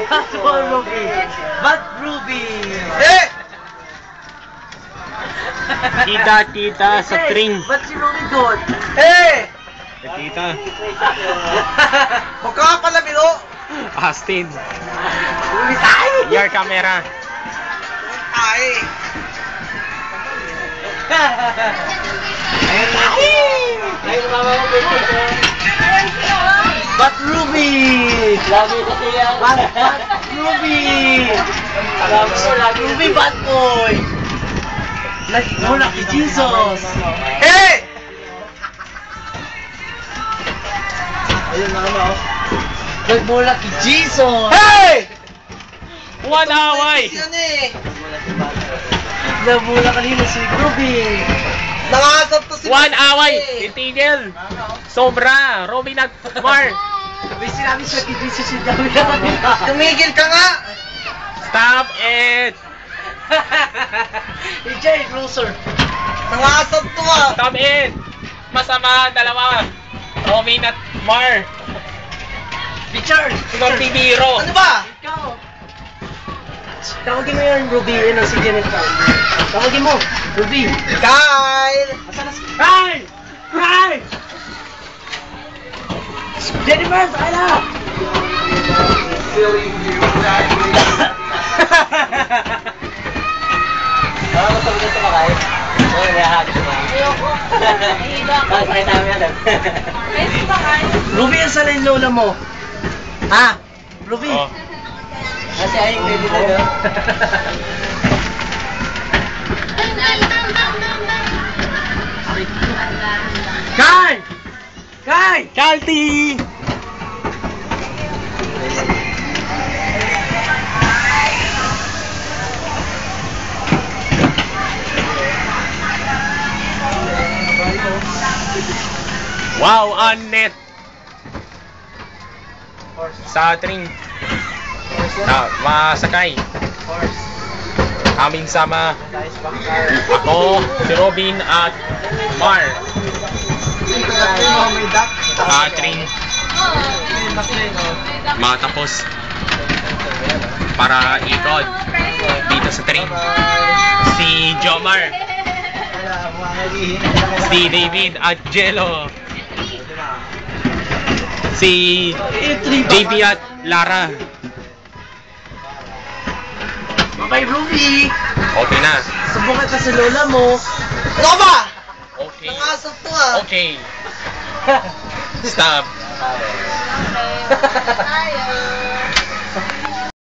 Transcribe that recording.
That's for Ruby. But Ruby. Eh! Tita sa train. Ba't si Ruby doon? Eh! Tita. Huwag ka pala biro. Austin. Ruby tayo! Your camera. Ay! Ayun tayo! Ayun mama mo pwede. But Ruby! Lagi kasi yan. But Ruby! Alam mo, lagi Ruby bad boy! Nagmula kay Jesus! Eh! Ayun mama oh. Nagmula kay Jesus! Hey! One away. Yan eh. Nagmula kanina si Ruby! Nangasap to si One away. Eh. Titigil. Sobra. Robin at Mar. Sabi sinabi siya kay Jesus yung dami na kanina. Tumigil ka nga. Stop it. EJ, closer! Nangasap to ah. Stop it. Masama dalawa. Robin at Mar. Richard! Ikaw tibiro. Ano ba? Ikaw! Tawagin mo yan, Ruby. Yan ang si Jennifer. Tawagin mo, Ruby. Kyle! Asan na si... Kyle! Kyle! Jennifer, saan na? Gusto mo ba kayo? Oo, may ahagis mo. Ayoko. Nahihilo ako. Sakay namin yan. Pwede ba kayo? Ruby, ang sana yung lola mo? Ha? Ruby? Oh. Kasi ayong baby na yun. Kai! Kai! Kalti. Wow, net sa train na masakay aming sama ako, si Robin at Mar train matapos para ikot dito sa train si Jomar, si David at Jello, si JP at Lara. Okay, Ruby! Okay na. Subukan ka sa lola mo. Ano ba? Okay. Nangasap to ah. Okay. Stop. Tayo.